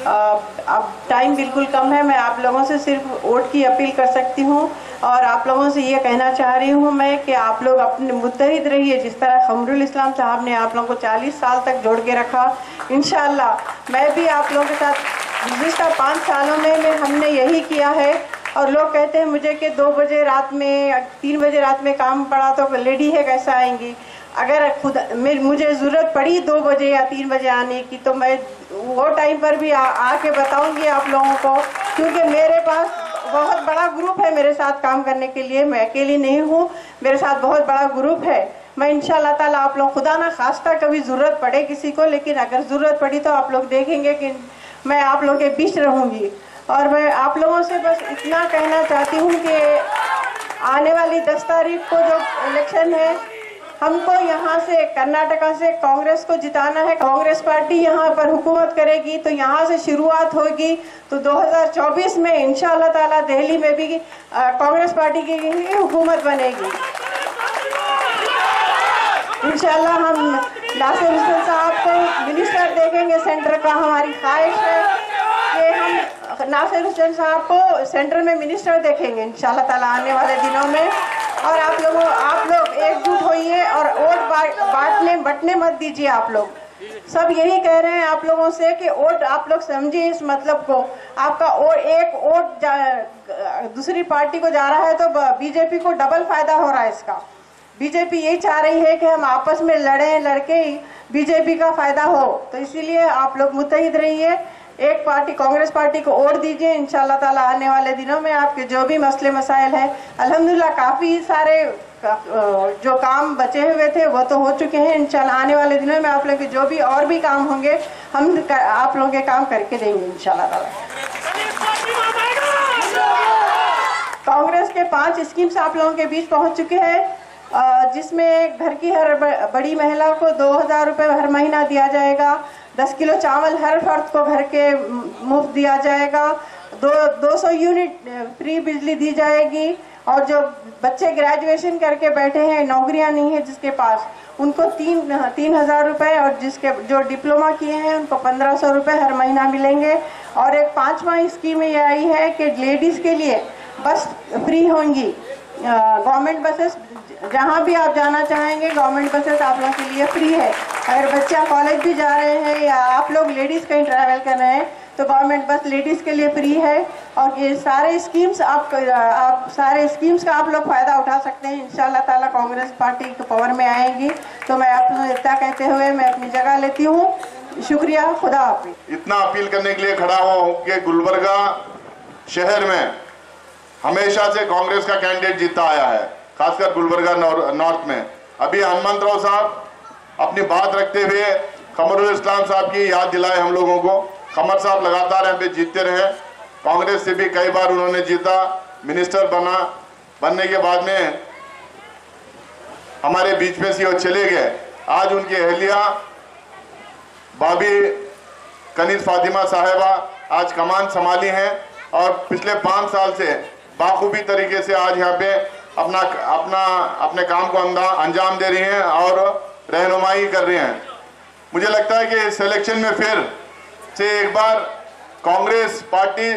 अब टाइम बिल्कुल कम है, मैं आप लोगों से सिर्फ वोट की अपील कर सकती हूँ और आप लोगों से ये कहना चाह रही हूँ मैं कि आप लोग अपने मुत्तहिद रहिए। जिस तरह खमरुल इस्लाम साहब ने आप लोगों को 40 साल तक जोड़ के रखा, इंशाअल्लाह मैं भी आप लोगों के साथ गुज़िश्ता 5 सालों में हमने यही किया है। और लोग कहते हैं मुझे कि 2 बजे रात में 3 बजे रात में काम पड़ा तो लेडी है कैसे आएंगी। अगर खुद मुझे ज़रूरत पड़ी 2 बजे या 3 बजे आने की तो मैं वो टाइम पर भी आके बताऊंगी आप लोगों को, क्योंकि मेरे पास बहुत बड़ा ग्रुप है मेरे साथ काम करने के लिए। मैं अकेली नहीं हूँ, मेरे साथ बहुत बड़ा ग्रुप है। मैं इंशाअल्लाह ताला आप लोग खुदा ना खास्ता कभी ज़रूरत पड़े किसी को, लेकिन अगर ज़रूरत पड़ी तो आप लोग देखेंगे कि मैं आप लोगों के बीच रहूँगी। और मैं आप लोगों से बस इतना कहना चाहती हूँ कि आने वाली 10 तारीख को जो इलेक्शन है, हमको यहाँ से कर्नाटका से कांग्रेस को जिताना है। कांग्रेस पार्टी यहाँ पर हुकूमत करेगी तो यहाँ से शुरुआत होगी। तो 2024 में इंशाअल्लाह ताला दिल्ली में भी कांग्रेस पार्टी की हुकूमत बनेगी। इंशाअल्लाह हम नासिर हुसैन साहब को मिनिस्टर देखेंगे सेंटर का। हमारी ख्वाहिश है कि हम नासिर हुसैन साहब को सेंटर में मिनिस्टर देखेंगे इंशाअल्लाह ताला आने वाले दिनों में। और आप लोग एकजुट होइए और वोट बटने मत दीजिए। आप लोग सब यही कह रहे हैं आप लोगों से कि वोट आप लोग समझिए इस मतलब को। आपका एक वोट दूसरी पार्टी को जा रहा है तो बीजेपी को डबल फायदा हो रहा है इसका। बीजेपी यही चाह रही है कि हम आपस में लड़के ही बीजेपी का फायदा हो। तो इसीलिए आप लोग मुत्तहिद रहिए, एक पार्टी कांग्रेस पार्टी को वोट दीजिए। इंशाअल्लाह ताला आने वाले दिनों में आपके जो भी मसले मसाइल हैं, अल्हम्दुलिल्लाह काफ़ी सारे जो काम बचे हुए थे वो तो हो चुके हैं। इंशाअल्लाह आने वाले दिनों में आप लोग के जो भी और भी काम होंगे हम आप लोगों के काम करके देंगे इंशाअल्लाह ताला। कांग्रेस के 5 स्कीम्स आप लोगों के बीच पहुंच चुके हैं, जिसमें घर की हर बड़ी महिला को 2000 रुपये हर महीना दिया जाएगा। 10 किलो चावल हर फर्द को घर के मुफ्त दिया जाएगा। 200 यूनिट फ्री बिजली दी जाएगी। और जो बच्चे ग्रेजुएशन करके बैठे हैं, नौकरियां नहीं है जिसके पास, उनको 3000 रुपये, और जो डिप्लोमा किए हैं उनको 1500 रुपये हर महीना मिलेंगे। और एक 5वां स्कीम ये आई है कि लेडीज़ के लिए बस फ्री होंगी। गवर्नमेंट बसेस जहाँ भी आप जाना चाहेंगे गवर्नमेंट बसेस आप लोगों के लिए फ्री है। अगर बच्चा कॉलेज भी जा रहे हैं या आप लोग लेडीज़ कहीं ट्रैवल कर रहे हैं तो गवर्नमेंट बस लेडीज़ के लिए फ्री है। और ये सारे स्कीम्स आप सारे स्कीम्स का आप लोग फ़ायदा उठा सकते हैं। इंशाअल्लाह ताला कांग्रेस पार्टी के पावर में आएगी तो मैं आप लोग इतना कहते हुए मैं अपनी जगह लेती हूँ। शुक्रिया, खुदा हाफिज़। इतना अपील करने के लिए खड़ा हूँ कि गुलबर्गा शहर में हमेशा से कांग्रेस का कैंडिडेट जीता आया है, खासकर गुलबर्गा नॉर्थ में। अभी हनुमंतराव साहब अपनी बात रखते हुए खमरुल इस्लाम साहब की याद दिलाए हम लोगों को। खमर साहब लगातार यहाँ पे जीतते रहे, कांग्रेस से भी कई बार उन्होंने जीता, मिनिस्टर बनने के बाद में हमारे बीच में से वो चले गए। आज उनकी अहलिया भाभी कनीज़ फातिमा साहिबा आज कमान संभाली हैं और पिछले 5 साल से बाखूबी तरीके से आज यहाँ पे अपने काम को अंजाम दे रही हैं और रहनुमाई कर रही हैं। मुझे लगता है कि इस इलेक्शन में फिर से एक बार कांग्रेस पार्टी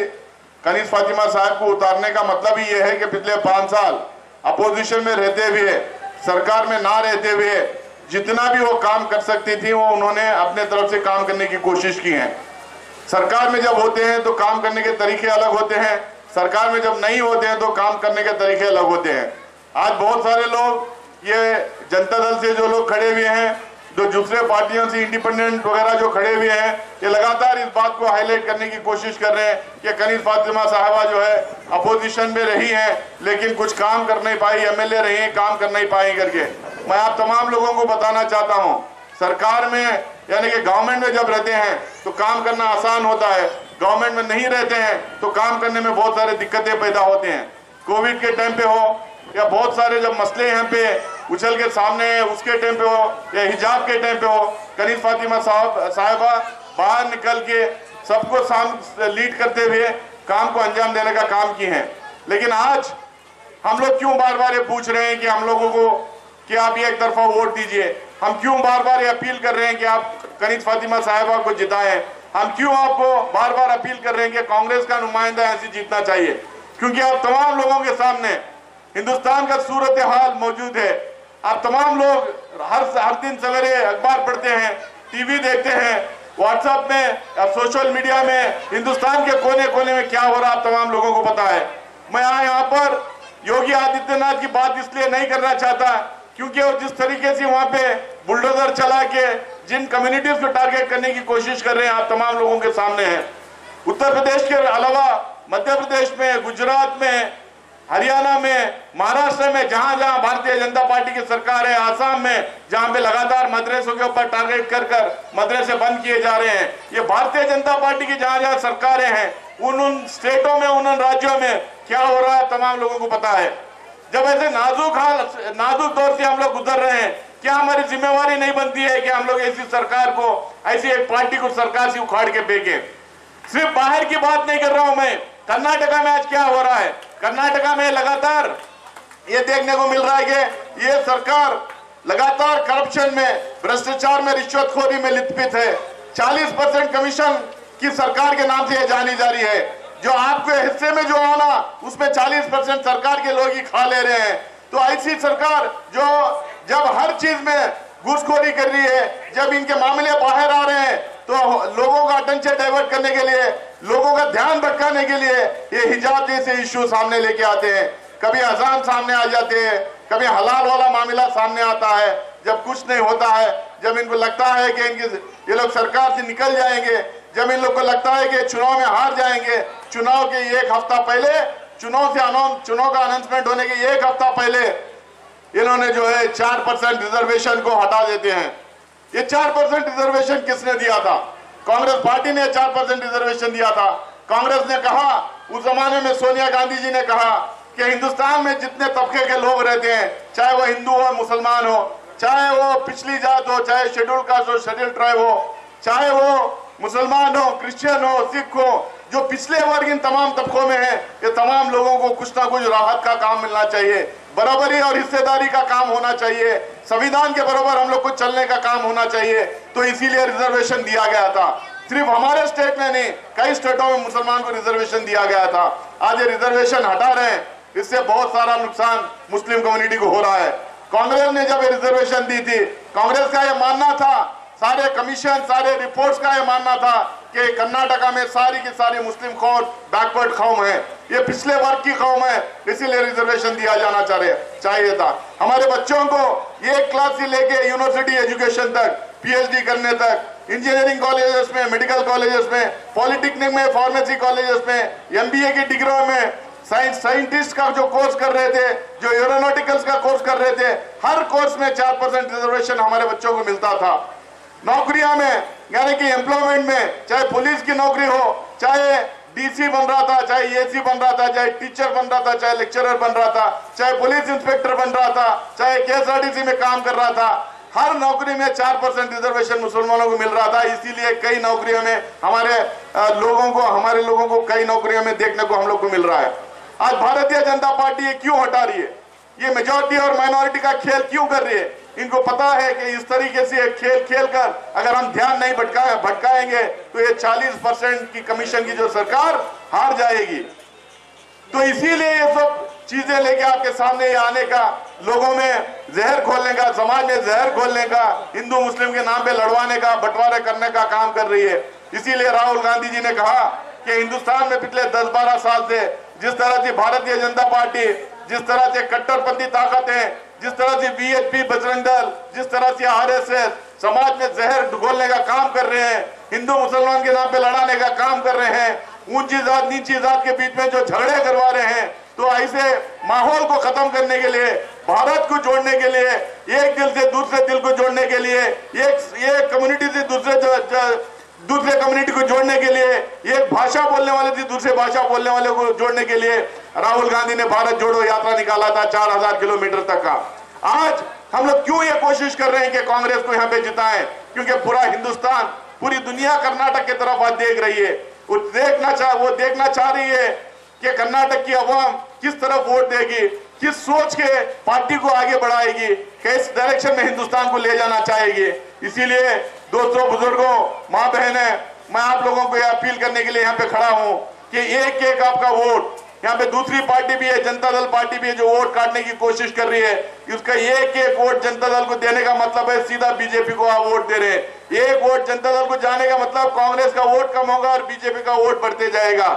कनीज़ फातिमा साहब को उतारने का मतलब ही ये है कि पिछले 5 साल अपोजिशन में रहते हुए, सरकार में ना रहते हुए जितना भी वो काम कर सकती थी वो उन्होंने अपने तरफ से काम करने की कोशिश की है। सरकार में जब होते हैं तो काम करने के तरीके अलग होते हैं, सरकार में जब नहीं होते हैं तो काम करने के तरीके अलग होते हैं। आज बहुत सारे लोग ये जनता दल से जो लोग खड़े हुए हैं, जो दूसरे पार्टियों से इंडिपेंडेंट वगैरह जो खड़े हुए हैं, ये लगातार इस बात को हाईलाइट करने की कोशिश कर रहे हैं कि कनीज़ फातिमा साहिबा जो है अपोजिशन में रही हैं लेकिन कुछ काम कर नहीं पाई, एमएलए रही हैं काम कर नहीं पाई करके। मैं आप तमाम लोगों को बताना चाहता हूँ, सरकार में यानी कि गवर्नमेंट में जब रहते हैं तो काम करना आसान होता है, गवर्नमेंट में नहीं रहते हैं तो काम करने में बहुत सारी दिक्कतें पैदा होते हैं। कोविड के टाइम पे हो या बहुत सारे जब मसले यहाँ पे उछल के सामने है उसके टाइम पे हो या हिजाब के टाइम पे हो, कनीज़ फातिमा साहिबा बाहर निकल के सबको लीड करते हुए काम को अंजाम देने का काम की हैं। लेकिन आज हम लोग क्यों बार बार ये पूछ रहे हैं कि हम लोगों को कि आप ये एक तरफा वोट दीजिए, हम क्यों बार बार ये अपील कर रहे हैं कि आप कनीज़ फातिमा साहिबा को जिताएं। हम क्यों आपको बार बार अपील कर रहे हैं कि कांग्रेस का नुमाइंदा ऐसी जीतना चाहिए, क्योंकि आप तमाम लोगों के सामने हिंदुस्तान का सूरत हाल मौजूद है। आप तमाम लोग हर दिन सवेरे अखबार पढ़ते हैं, टीवी देखते हैं, व्हाट्सएप में, सोशल मीडिया में हिंदुस्तान के कोने कोने में क्या हो रहा है आप तमाम लोगों को पता है। मैं यहाँ पर योगी आदित्यनाथ की बात इसलिए नहीं करना चाहता क्योंकि वो जिस तरीके से वहां पे बुलडोजर चला के जिन कम्युनिटीज को टारगेट करने की कोशिश कर रहे हैं आप तमाम लोगों के सामने है। उत्तर प्रदेश के अलावा मध्य प्रदेश में, गुजरात में, हरियाणा में, महाराष्ट्र में, जहां जहां भारतीय जनता पार्टी की सरकार है, आसाम में जहां पे लगातार मदरसों के ऊपर टारगेट कर मदरसे बंद किए जा रहे हैं, ये भारतीय जनता पार्टी की जहां जहां सरकारें हैं उन स्टेटों में, उन राज्यों में क्या हो रहा है तमाम लोगों को पता है। जब ऐसे नाजुक दौर से हम लोग गुजर रहे हैं, क्या हमारी जिम्मेवारी नहीं बनती है कि हम लोग ऐसी सरकार को, ऐसी एक पार्टी को सरकार से उखाड़ के फेंके। सिर्फ बाहर की बात नहीं कर रहा हूं मैं, कर्नाटका में आज क्या हो रहा है, कर्नाटका में लगातार ये देखने को मिल रहा है कि ये सरकार लगातार करप्शन में, भ्रष्टाचार में, रिश्वतखोरी में लिप्त है। 40% कमीशन की सरकार के नाम से ये जानी जा रही है। जो आपके हिस्से में जो आना उसमें 40% सरकार के लोग ही खा ले रहे हैं। तो ऐसी सरकार जो जब हर चीज में घूसखोरी कर रही है, जब इनके मामले बाहर आ रहे हैं तो लोगों का अटेंशन डाइवर्ट करने के लिए, लोगों का ध्यान भटकाने के लिए ये हिजाब जैसे इश्यू सामने लेके आते हैं। कभी अजान सामने आ जाते हैं, कभी हलाल वाला मामला सामने आता है। जब कुछ नहीं होता है, जब इनको लगता है कि ये लोग सरकार से निकल जाएंगे, जब इन लोग को लगता है कि चुनाव में हार जाएंगे, चुनाव के एक हफ्ता पहले, चुनाव का अनाउंसमेंट होने के एक हफ्ता पहले इन्होंने जो है 4% रिजर्वेशन को हटा देते हैं। ये 4% रिजर्वेशन किसने दिया था? कांग्रेस पार्टी ने 4% रिजर्वेशन दिया था। कांग्रेस ने कहा, उस जमाने में सोनिया गांधी जी ने कहा कि हिंदुस्तान में जितने तबके के लोग रहते हैं, चाहे वो हिंदू हो, मुसलमान हो, चाहे वो पिछली जात हो, चाहे शेड्यूल कास्ट हो, शेड्यूल ट्राइब हो, चाहे वो मुसलमान हो, क्रिश्चियन हो, सिख हो, जो पिछले वर्ग इन तमाम तबकों में है, ये तमाम लोगों को कुछ ना कुछ राहत का काम मिलना चाहिए, बराबरी और हिस्सेदारी का काम होना चाहिए, संविधान के बराबर हम लोग को चलने का काम होना चाहिए। तो इसीलिए रिजर्वेशन दिया गया था। सिर्फ हमारे स्टेट में नहीं, कई स्टेटों में मुसलमान को रिजर्वेशन दिया गया था। आज ये रिजर्वेशन हटा रहे हैं, इससे बहुत सारा नुकसान मुस्लिम कम्युनिटी को हो रहा है। कांग्रेस ने जब रिजर्वेशन दी थी, कांग्रेस का यह मानना था, सारे कमीशन, सारे रिपोर्ट्स का यह मानना था कि कर्नाटका में सारी की सारी मुस्लिम कौम बैकवर्ड कौम है, ये पिछले वर्ग की कौम है, इसीलिए रिजर्वेशन दिया जाना चाहिए था। हमारे बच्चों को एक क्लास से लेके यूनिवर्सिटी एजुकेशन तक, पीएचडी करने तक, इंजीनियरिंग कॉलेजेस में, मेडिकल कॉलेजेस में, पॉलिटेक्निक में, फार्मेसी कॉलेजेस में, एमबीए की डिग्रियों में, साइंटिस्ट का जो कोर्स कर रहे थे, जो एरोनॉटिकल्स का कोर्स कर रहे थे, हर कोर्स में 4% रिजर्वेशन हमारे बच्चों को मिलता था। नौकरियों में, यानी कि एम्प्लॉयमेंट में, चाहे पुलिस की नौकरी हो, चाहे डीसी बन रहा था, चाहे एसी बन रहा था, चाहे टीचर बन रहा था, चाहे लेक्चरर बन रहा था, चाहे पुलिस इंस्पेक्टर बन रहा था, चाहे केएसआरटीसी में काम कर रहा था, हर नौकरी में 4% रिजर्वेशन मुसलमानों को मिल रहा था। इसीलिए कई नौकरियों में हमारे लोगों को कई नौकरियों में देखने को हम लोग को मिल रहा है। आज भारतीय जनता पार्टी ये क्यों हटा रही है? ये मेजॉरिटी और माइनॉरिटी का खेल क्यों कर रही है? इनको पता है कि इस तरीके से खेल खेल कर अगर हम ध्यान नहीं भटकाएंगे तो ये 40% की कमीशन की जो सरकार हार जाएगी। तो इसीलिए ये सब चीजें लेके आपके सामने आने का, लोगों में जहर खोलने का, समाज में जहर खोलने का, हिंदू मुस्लिम के नाम पे लड़वाने का, बंटवारे करने का काम कर रही है। इसीलिए राहुल गांधी जी ने कहा कि हिंदुस्तान में पिछले 10-12 साल से जिस तरह से भारतीय जनता पार्टी, जिस तरह से कट्टरपंथी ताकतें, जिस तरह से बीएचपी, बजरंग दल, जिस तरह से आरएसएस समाज में जहर घोलने का काम कर रहे हैं, हिंदू मुसलमान के नाम पे लड़ाने का काम कर रहे हैं, ऊंची जात नीची जात के बीच में जो झगड़े करवा रहे हैं, तो ऐसे माहौल को खत्म करने के लिए, भारत को जोड़ने के लिए, एक दिल से दूसरे दिल को जोड़ने के लिए, एक कम्युनिटी से दूसरे कम्युनिटी को जोड़ने के लिए, एक भाषा बोलने वाले से दूसरे भाषा बोलने वाले को जोड़ने के लिए राहुल गांधी ने भारत जोड़ो यात्रा निकाला था 4000 किलोमीटर तक का। आज हम लोग क्यों ये कोशिश कर रहे हैं कि कांग्रेस को यहाँ पे जिताएं? क्योंकि पूरा हिंदुस्तान, पूरी दुनिया कर्नाटक की तरफ आज देख रही है। वो देखना चाह रही है कि कर्नाटक की अवाम किस तरफ वोट देगी, किस सोच के पार्टी को आगे बढ़ाएगी, किस डायरेक्शन में हिंदुस्तान को ले जाना चाहेगी। इसीलिए दोस्तों, बुजुर्गों, माँ बहनें, मैं आप लोगों को यह अपील करने के लिए यहाँ पे खड़ा हूँ कि एक एक आपका वोट, यहाँ पे दूसरी पार्टी भी है, जनता दल पार्टी भी है जो वोट काटने की कोशिश कर रही है, उसका एक एक वोट जनता दल को देने का मतलब है सीधा बीजेपी को आप वोट दे रहे हैं। एक वोट जनता दल को जाने का मतलब कांग्रेस का वोट कम होगा और बीजेपी का वोट बढ़ते जाएगा।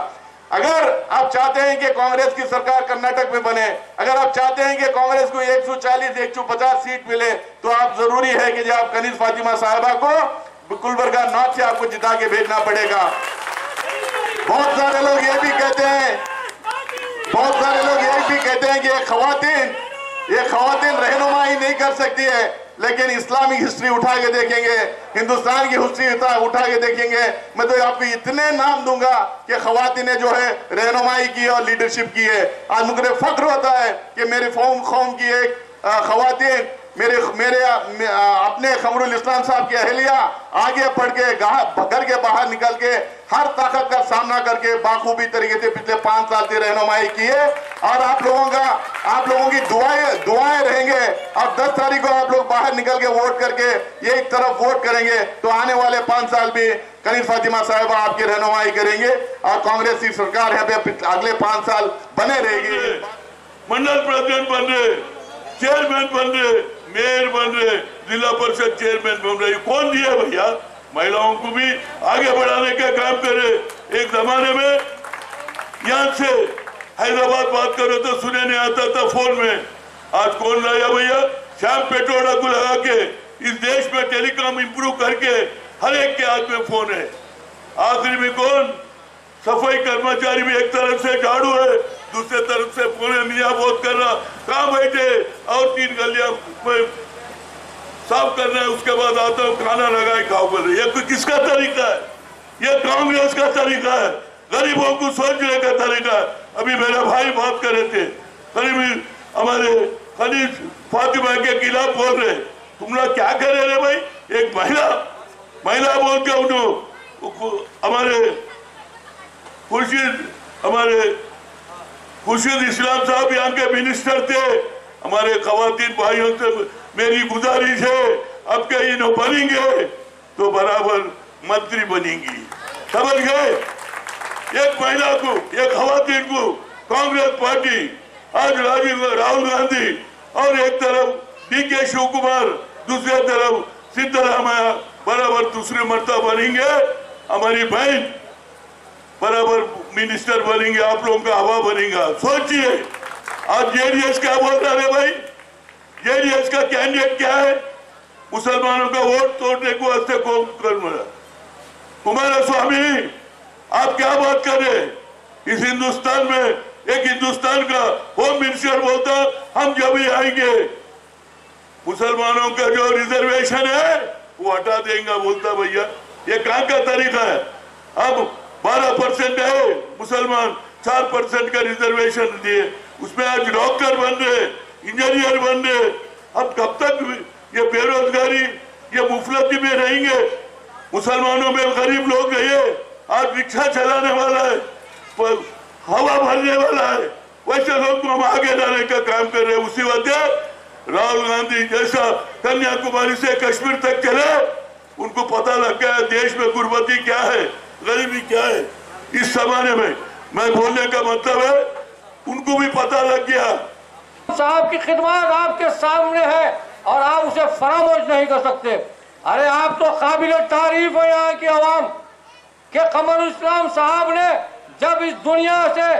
अगर आप चाहते हैं कि कांग्रेस की सरकार कर्नाटक में बने, अगर आप चाहते हैं कि कांग्रेस को 140-150 सीट मिले, तो आप जरूरी है कि आप कनीज फातिमा साहिबा को गुलबर्गा नॉर्थ से आपको जिता के भेजना पड़ेगा। बहुत सारे लोग ये भी कहते हैं, बहुत सारे लोग ये भी कहते हैं कि ये खवातीन रहनुमाई नहीं कर सकती है, लेकिन इस्लामिक हिस्ट्री उठा के देखेंगे, हिंदुस्तान की हिस्ट्री उठा के देखेंगे, मैं तो आपको इतने नाम दूंगा कि खवातीन ने जो है रहनुमाई की और लीडरशिप की है। आज मुझे फख्र होता है कि मेरे कौम की एक खवातीन, मेरे अपने खमरुल इस्लाम साहब की अहलिया आगे बढ़ के घर के बाहर निकल के हर ताकत का सामना करके बाखूबी तरीके से पिछले 5 साल से रहनुमाई की है। और आप लोगों की दुआएं रहेंगे। और 10 तारीख को आप लोग बाहर निकल के वोट करके एक तरफ वोट करेंगे तो आने वाले 5 साल भी कनीज फातिमा साहिबा आपकी रहनुमाई करेंगे और कांग्रेस की सरकार यहाँ पे अगले 5 साल बने रहेगी। मंडल प्रेसिडेंट बन रहे, चेयरमैन बन रहे, मेयर बन रहे, जिला परिषद चेयरमैन बन रहे, कौन दिया भैया? महिलाओं को भी आगे बढ़ाने का काम करे। एक जमाने में यहाँ से हैदराबाद बात करो तो सुने नहीं आता था फोन में, आज कौन लाया भैया? श्याम पेट्रोड़ा को लगा के इस देश में टेलीकॉम इंप्रूव करके हर एक के हाथ में फोन है। आखिर में कौन? सफाई कर्मचारी भी एक तरफ से झाड़ू है, दूसरे तरफ से फोन मियाँ बहुत कर रहा, कहाँ बैठे और 3 गलियां साफ करना है, उसके बाद आता हूँ खाना लगाए खाओ बोल रहे। ये किसका तरीका है? ये कांग्रेस का तरीका है, गरीबों को सोचने का तरीका है। अभी मेरा भाई बात कर रहे थे, करीब हमारे कनीज फातिमा के खिलाफ बोल रहे, तुम लोग क्या कर रहे भाई? एक महिला बोल के उन्होंने हमारे खुर्शीद इस्लाम साहब यहाँ के मिनिस्टर थे। हमारे खवातीन भाइयों से मेरी गुजारिश है, अब के इन्हों बनेंगे तो बराबर मंत्री बनेंगी, समझ गए? एक महिला को, एक खवातीन को कांग्रेस पार्टी आज राहुल गांधी और एक तरफ DK शिव कुमार, दूसरे तरफ सिद्धरामैया बराबर दूसरे मर्तबा बनेंगे। हमारी बहन बराबर मिनिस्टर बनेंगे, आप लोगों का हवा बनेगा। सोचिए आज JDS क्या बोल रहा है भाई? JDS का कैंडिडेट क्या है? मुसलमानों का वोट तोड़ने को वास्ते कौन कर रहा? कुमारस्वामी आप क्या बात कर रहे? इस हिंदुस्तान में एक हिंदुस्तान का होम मिनिस्टर बोलता हम जब भी आएंगे मुसलमानों का जो रिजर्वेशन है वो हटा देंगे, बोलता भैया ये कहाँ का तरीका है? अब 12% है मुसलमान, 4% का रिजर्वेशन दिए, उसमें आज डॉक्टर बन रहे, इंजीनियर बन रहे। अब कब तक ये बेरोजगारी, ये मुफलती में रहेंगे? मुसलमानों में गरीब लोग रहे, आज रिक्शा चलाने वाला है, हवा भरने वाला है, वैसे लोग को हम आगे लाने का काम कर रहे हैं। उसी वजह राहुल गांधी जैसा कन्याकुमारी से कश्मीर तक चले, उनको पता लग गया देश में गुर्बती क्या है, गरीबी क्या है। इस जमाने में मैं बोलने का मतलब है उनको भी पता लग गया। साहब की खिदमत आपके सामने है और आप उसे फरामोश नहीं कर सकते। अरे आप तो काबिल तारीफ है यहाँ की आवाम के कमरुल इस्लाम साहब ने जब इस दुनिया से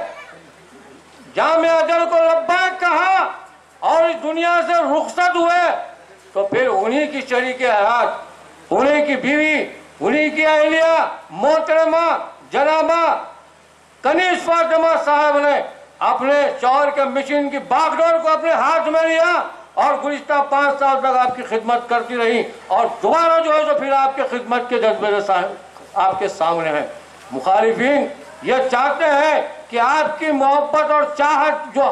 जामे अजल को लब्बैक कहा और इस दुनिया से रुखसत हुए तो फिर उन्हीं की शरीक हयात, उन्हीं की बीवी, उन्हीं की अहलिया मोहतरमा जनाबा कनीज फातिमा साहब ने अपने शौहर के मिशन की बागडोर को अपने हाथ में लिया और गुज़िश्ता 5 साल तक आपकी खिदमत करती रही और दोबारा जो है तो फिर आपके खिदमत के जज्बे से आपके सामने है। मुखालिफिन ये चाहते हैं कि आपकी मोहब्बत और चाहत जो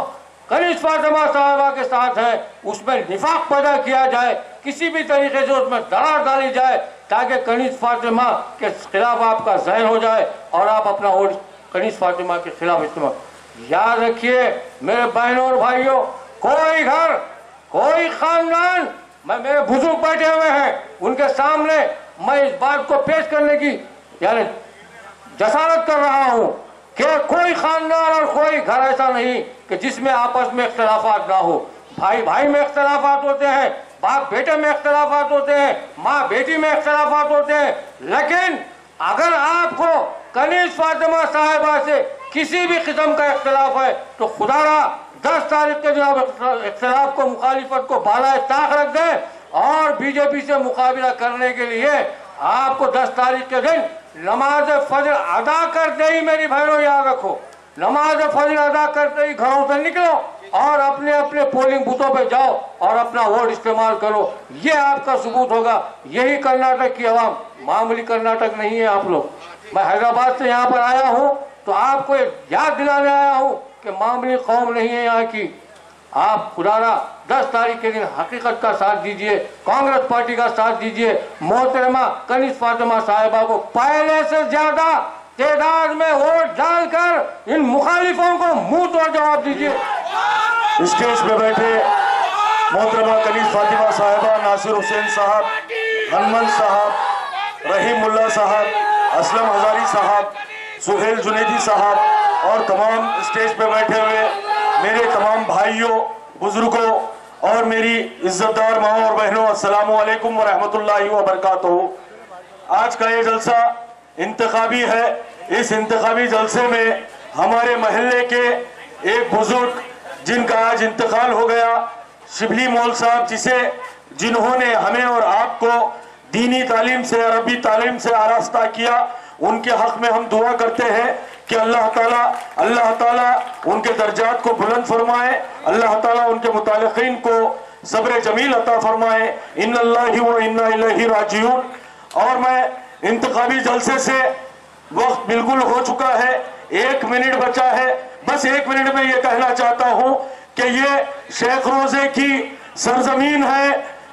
कनीज फातिमा साहिबा के साथ है उसमें निफाक पैदा किया जाए, किसी भी तरीके से उसमें दरार डाली जाए ताकि कनीज फातिमा के खिलाफ आपका जहन हो जाए और आप अपना वोट कनीज फातिमा के खिलाफ इस्तेमाल। याद रखिए मेरे बहनों और भाइयों, कोई घर, कोई खानदान, मैं मेरे बुजुर्ग बैठे हुए हैं उनके सामने मैं इस बात को पेश करने की यानी जसारत कर रहा हूं कि कोई खानदान और कोई घर ऐसा नहीं कि जिसमें आपस में इख्तलाफात ना हो। भाई भाई में इख्तलाफात होते हैं, बाप बेटे में इख्तलाफात होते हैं, माँ बेटी में इख्तलाफात होते हैं, लेकिन अगर आपको कनीज़ फातिमा साहिबा से किसी भी किस्म का इख्तलाफ है तो खुदारा 10 तारीख के दिन आप इख्तलाफ को, मुखालिफत को बालाए ताक रख दें और बीजेपी से मुकाबला करने के लिए आपको 10 तारीख के दिन नमाज फजर अदा करते ही, मेरी बहनों याद रखो, नमाज फजर अदा करते ही घरों से निकलो और अपने अपने पोलिंग बूथों पे जाओ और अपना वोट इस्तेमाल करो। ये आपका सबूत होगा। यही कर्नाटक की आवाम, मामूली कर्नाटक नहीं है आप लोग। मैं हैदराबाद से यहाँ पर आया हूँ तो आपको याद दिलाने आया हूँ कि मामूली कौम नहीं है यहाँ की। आप खुदारा 10 तारीख के दिन हकीकत का साथ दीजिए, कांग्रेस पार्टी का साथ दीजिए, मोहतरमा कनीज़ फातिमा साहिबा को पहले से ज्यादा तादाद में वोट डालकर इन मुखालिफों को मुंह तोड़ जवाब दीजिए। स्टेज पे बैठे मोहतरमा कनीज़ फातिमा साहिबा, नासिर हुसैन साहब, हनुमान साहब, रहीम मुल्ला साहब, असलम हजारी साहब, सुहेल जुनेदी साहब और तमाम स्टेज पे बैठे हुए मेरे तमाम भाइयों, बुजुर्गों और मेरी इज्जतदार माओ और बहनों, अस्सलामु अलैकुम व रहमतुल्लाहि व बरकातहू। आज का ये जलसा इंतखाबी है। इस इंतखाबी जलसे में हमारे महल्ले के एक बुजुर्ग जिनका आज इंतकाल हो गया, शिबली मौल साहब, जिन्होंने हमें और आपको दीनी तालीम से, अरबी तालीम से आरास्ता किया, उनके हक में हम दुआ करते हैं कि अल्लाह ताला उनके दर्जात को बुलंद फरमाए, अल्लाह ताला उनके मुतालिकीन को सब्र जमील अता फरमाए। इन्नल्लाहि व इन्ना इलैहि राजिऊन। और मैं इंतखाबी जलसे से वक्त बिल्कुल हो चुका है, 1 मिनट बचा है। बस 1 मिनट में ये कहना चाहता हूं कि ये शेख रोजे की सरजमीन है।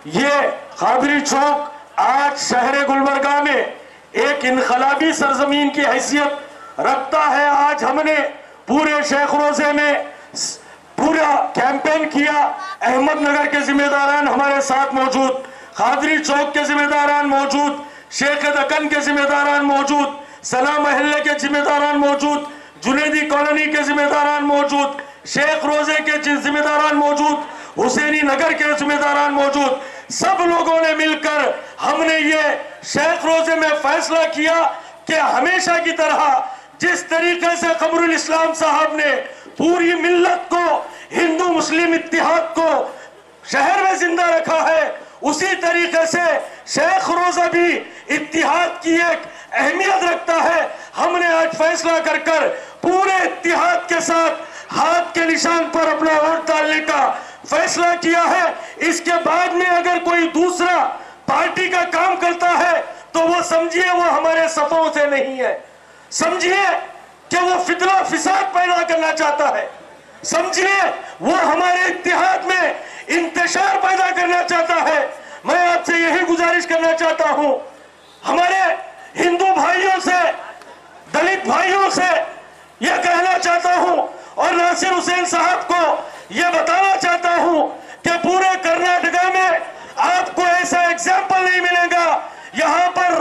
ये कादरी चौक आज शहर गुलबर्गा में एक इनकलाबी सरजमीन की हैसियत रखता है। आज हमने पूरे शेख रोजे में पूरा कैंपेन किया। अहमदनगर के जिम्मेदारान हमारे साथ मौजूद, कादरी चौक के जिम्मेदारान मौजूद, शेख दक्कन के जिम्मेदारान मौजूद, सलाम महल्ले के जिम्मेदारान मौजूद, जुनेदी कॉलोनी के जिम्मेदारान मौजूद, शेख रोजे के जिम्मेदारान मौजूद, हुसैनी नगर के जिम्मेदारान मौजूद। सब लोगों ने मिलकर हमने ये शेख रोजे में फैसला किया कि हमेशा की तरह जिस तरीके से कमरुल इस्लाम साहब ने पूरी मिल्लत को, हिंदू मुस्लिम इत्तिहाद को शहर में जिंदा रखा है, उसी तरीके से शेख रोजा भी इत्तिहाद की एक अहमियत रखता है। हमने आज फैसला कर कर पूरे इत्तिहाद के साथ हाथ के निशान पर अपना वोट डालने का फैसला किया है। इसके बाद में अगर कोई दूसरा पार्टी का काम करता है तो वो समझिए वो हमारे सफों से नहीं है, समझिए कि वो फितना फिसाद पैदा करना चाहता है, समझिए वो हमारे इत्तिहाद में इंतशार पैदा करना चाहता है। मैं आपसे यही गुजारिश करना चाहता हूं, हमारे हिंदू भाइयों से, दलित भाइयों से यह कहना चाहता हूं और नासिर हुसैन साहब को यह बताना चाहता हूं कि पूरे कर्नाटका में आपको ऐसा एग्जाम्पल नहीं मिलेगा। यहां पर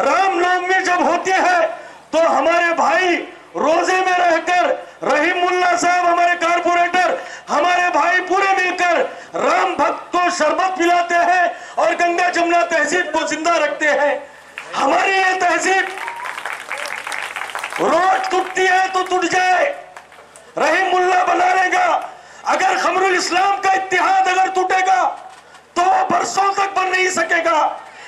रामनवमी जब होती है तो हमारे भाई रोजे में रहकर, रहीम मुल्ला साहब हमारे कारपोरेटर, हमारे भाई पूरे मिलकर राम भक्त को शरबत पिलाते हैं और गंगा जमुना तहजीब को जिंदा रखते हैं। हमारी ये तहजीब रोज टूटती है तो टूट जाए, रहीम मुल्ला बना लेगा। अगर कमरुल इस्लाम का इत्तिहाद अगर टूटेगा तो वो बरसों तक बन नहीं सकेगा।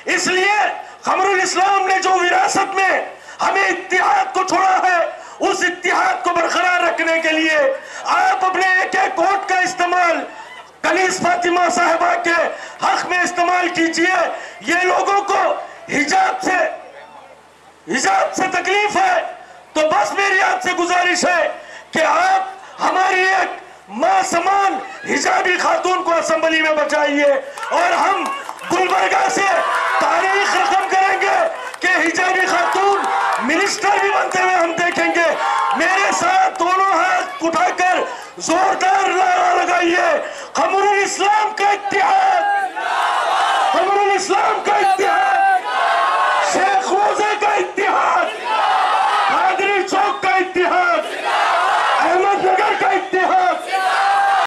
इसलिए कमरुल इस्लाम ने जो विरासत में हमें इत्तिहाद को छोड़ा है, उस इत्तिहाद को बरकरार रखने के लिए आप अपने एक एक वोट का इस्तेमाल कनीज़ फातिमा साहिबा के हक में इस्तेमाल कीजिए। ये लोगों को हिजाब से तकलीफ है तो बस मेरी आपसे गुजारिश है कि आप हमारी एक मां समान हिजाबी खातून को असेंबली में बचाइए और हम गुलबर्गा से तारीख रकम करेंगे कि हिजाबी खातून मिनिस्टर भी बनते हुए हम देखेंगे। मेरे साथ दोनों हाथ उठाकर जोरदार नारा लगाइए, कमरुल इस्लाम का इत्तिहाद